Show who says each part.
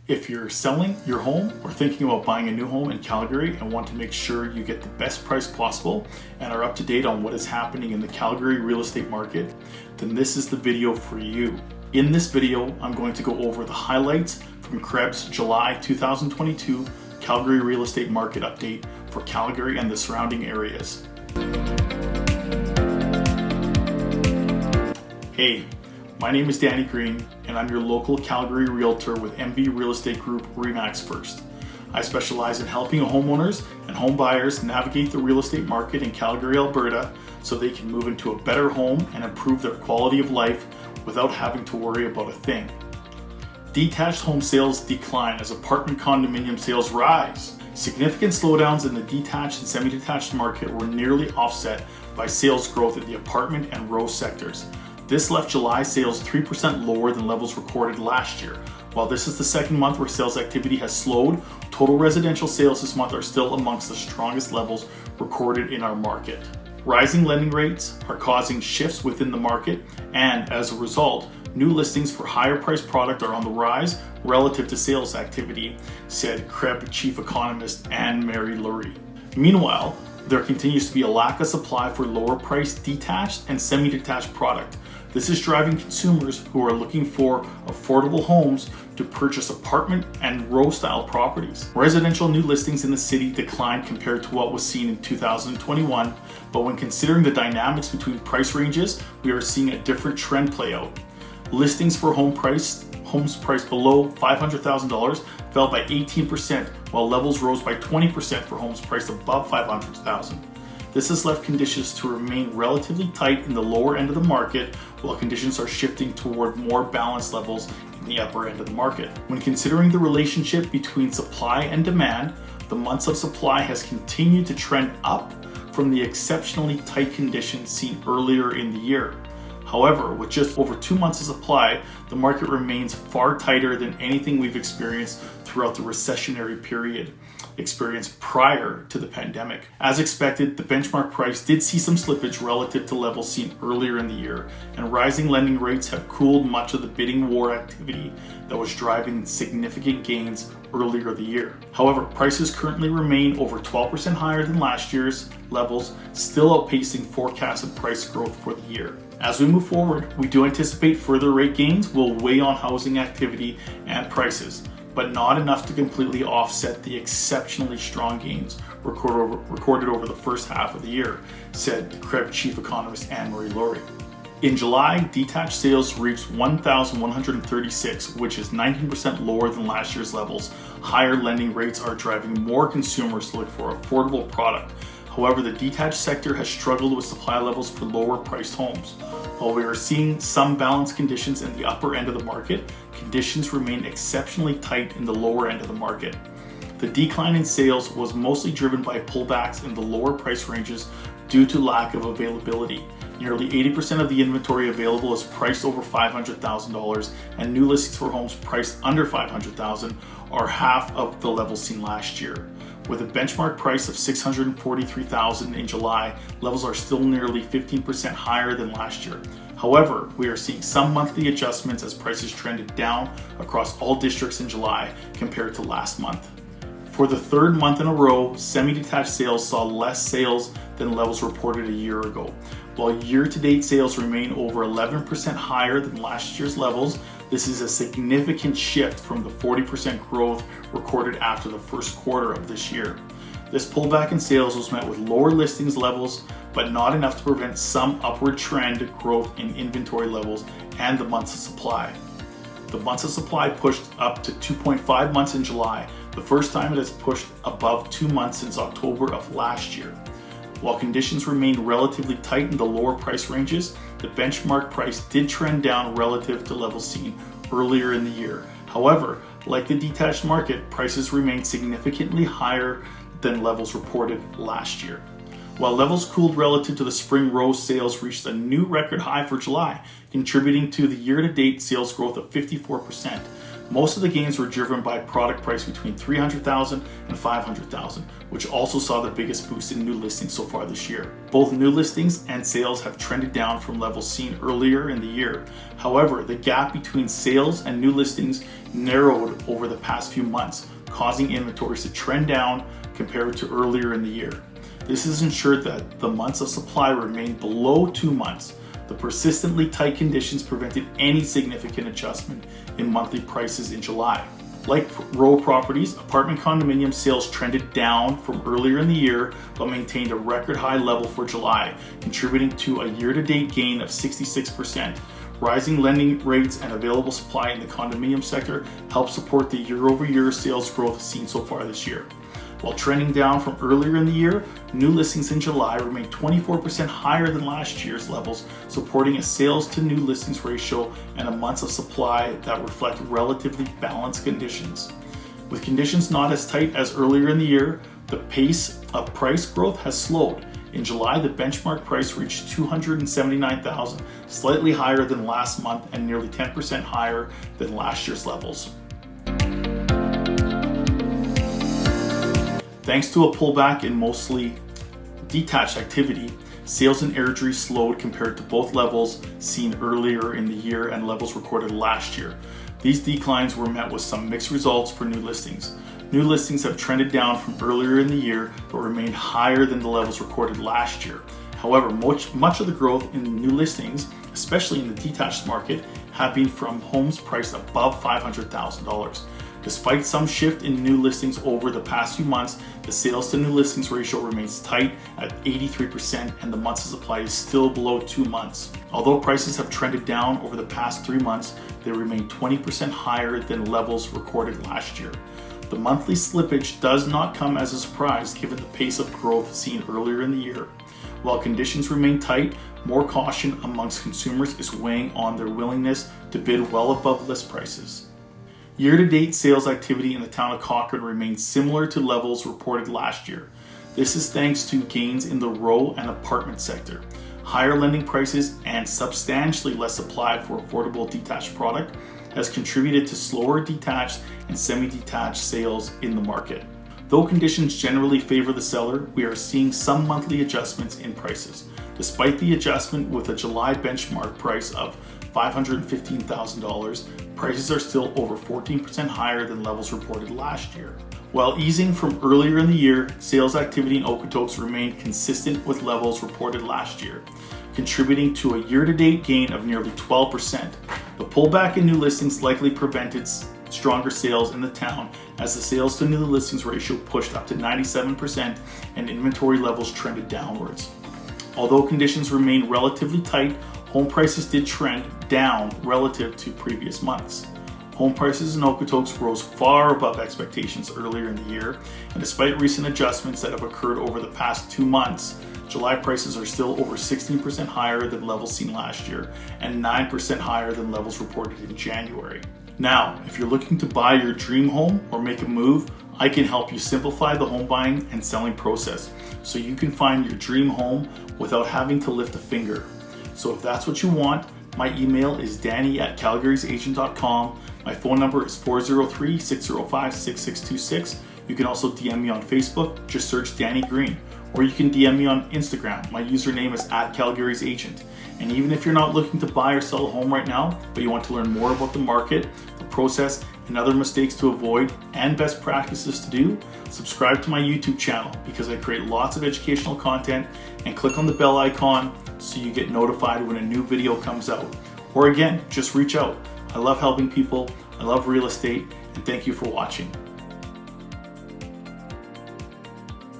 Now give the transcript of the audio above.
Speaker 1: If you're selling your home or thinking about buying a new home in Calgary and want to make sure you get the best price possible and are up to date on what is happening in the Calgary real estate market, then this is the video for you. In this video, I'm going to go over the highlights from CREB's July 2022 Calgary real estate market update for Calgary and the surrounding areas. Hey, my name is Danny Green, and I'm your local Calgary realtor with MV Real Estate Group RE/MAX First. I specialize in helping homeowners and home buyers navigate the real estate market in Calgary, Alberta, so they can move into a better home and improve their quality of life without having to worry about a thing. Detached home sales decline as apartment condominium sales rise. Significant slowdowns in the detached and semi-detached market were nearly offset by sales growth in the apartment and row sectors. This left July sales 3% lower than levels recorded last year. While this is the second month where sales activity has slowed, total residential sales this month are still amongst the strongest levels recorded in our market. Rising lending rates are causing shifts within the market, and as a result, new listings for higher priced product are on the rise relative to sales activity, said CREB Chief Economist Anne-Marie Laurie. Meanwhile, there continues to be a lack of supply for lower priced detached and semi-detached product. This is driving consumers who are looking for affordable homes to purchase apartment and row style properties. Residential new listings in the city declined compared to what was seen in 2021, but when considering the dynamics between price ranges, we are seeing a different trend play out. Listings for homes priced below $500,000 fell by 18%, while levels rose by 20% for homes priced above $500,000. This has left conditions to remain relatively tight in the lower end of the market, while conditions are shifting toward more balanced levels in the upper end of the market. When considering the relationship between supply and demand, the months of supply has continued to trend up from the exceptionally tight conditions seen earlier in the year. However, with just over 2 months of supply, the market remains far tighter than anything we've experienced throughout the recessionary period experienced prior to the pandemic. As expected, the benchmark price did see some slippage relative to levels seen earlier in the year, and rising lending rates have cooled much of the bidding war activity that was driving significant gains earlier the year. However, prices currently remain over 12% higher than last year's levels, still outpacing forecasted price growth for the year. As we move forward, we do anticipate further rate gains will weigh on housing activity and prices, but not enough to completely offset the exceptionally strong gains recorded over the first half of the year, said the CREB Chief Economist Anne-Marie Laurie. In July, detached sales reached 1,136, which is 19% lower than last year's levels. Higher lending rates are driving more consumers to look for affordable product. However, the detached sector has struggled with supply levels for lower priced homes. While we are seeing some balanced conditions in the upper end of the market, conditions remain exceptionally tight in the lower end of the market. The decline in sales was mostly driven by pullbacks in the lower price ranges due to lack of availability. Nearly 80% of the inventory available is priced over $500,000, and new listings for homes priced under $500,000 are half of the level seen last year. With a benchmark price of $643,000 in July, levels are still nearly 15% higher than last year. However, we are seeing some monthly adjustments as prices trended down across all districts in July compared to last month. For the third month in a row, semi-detached sales saw less sales than levels reported a year ago. While year-to-date sales remain over 11% higher than last year's levels, this is a significant shift from the 40% growth recorded after the first quarter of this year. This pullback in sales was met with lower listings levels, but not enough to prevent some upward trend growth in inventory levels and the months of supply. The months of supply pushed up to 2.5 months in July, the first time it has pushed above 2 months since October of last year. While conditions remain relatively tight in the lower price ranges, the benchmark price did trend down relative to levels seen earlier in the year. However, like the detached market, prices remain significantly higher than levels reported last year. While levels cooled relative to the spring row, sales reached a new record high for July, contributing to the year-to-date sales growth of 54%. Most of the gains were driven by product price between $300,000 and $500,000, which also saw the biggest boost in new listings so far this year. Both new listings and sales have trended down from levels seen earlier in the year. However, the gap between sales and new listings narrowed over the past few months, causing inventories to trend down compared to earlier in the year. This has ensured that the months of supply remain below 2 months. The persistently tight conditions prevented any significant adjustment in monthly prices in July. Like row properties, apartment condominium sales trended down from earlier in the year, but maintained a record high level for July, contributing to a year-to-date gain of 66%. Rising lending rates and available supply in the condominium sector help support the year-over-year sales growth seen so far this year. While trending down from earlier in the year, new listings in July remained 24% higher than last year's levels, supporting a sales to new listings ratio and a months of supply that reflect relatively balanced conditions. With conditions not as tight as earlier in the year, the pace of price growth has slowed. In July, the benchmark price reached $279,000, slightly higher than last month and nearly 10% higher than last year's levels. Thanks to a pullback in mostly detached activity, sales in Airdrie slowed compared to both levels seen earlier in the year and levels recorded last year. These declines were met with some mixed results for new listings. New listings have trended down from earlier in the year but remained higher than the levels recorded last year. However, much of the growth in new listings, especially in the detached market, have been from homes priced above $500,000. Despite some shift in new listings over the past few months, the sales to new listings ratio remains tight at 83% and the months of supply is still below 2 months. Although prices have trended down over the past 3 months, they remain 20% higher than levels recorded last year. The monthly slippage does not come as a surprise given the pace of growth seen earlier in the year. While conditions remain tight, more caution amongst consumers is weighing on their willingness to bid well above list prices. Year-to-date sales activity in the town of Cochrane remains similar to levels reported last year. This is thanks to gains in the row and apartment sector. Higher lending prices and substantially less supply for affordable detached product has contributed to slower detached and semi-detached sales in the market. Though conditions generally favor the seller, we are seeing some monthly adjustments in prices. Despite the adjustment with a July benchmark price of $515,000, prices are still over 14% higher than levels reported last year. While easing from earlier in the year, sales activity in Okotoks remained consistent with levels reported last year, contributing to a year-to-date gain of nearly 12%. The pullback in new listings likely prevented stronger sales in the town as the sales to new listings ratio pushed up to 97% and inventory levels trended downwards. Although conditions remain relatively tight, home prices did trend down relative to previous months. Home prices in Okotoks rose far above expectations earlier in the year, and despite recent adjustments that have occurred over the past 2 months, July prices are still over 16% higher than levels seen last year and 9% higher than levels reported in January. Now, if you're looking to buy your dream home or make a move, I can help you simplify the home buying and selling process so you can find your dream home without having to lift a finger. So if that's what you want, my email is danny@calgarysagent.com. My phone number is 403-605-6626. You can also DM me on Facebook, just search Danny Green. Or you can DM me on Instagram. My username is @CalgarysAgent. And even if you're not looking to buy or sell a home right now, but you want to learn more about the market, the process, and other mistakes to avoid and best practices to do, subscribe to my YouTube channel because I create lots of educational content, and click on the bell icon so you get notified when a new video comes out. Or again, just reach out. I love helping people, I love real estate, and thank you for watching.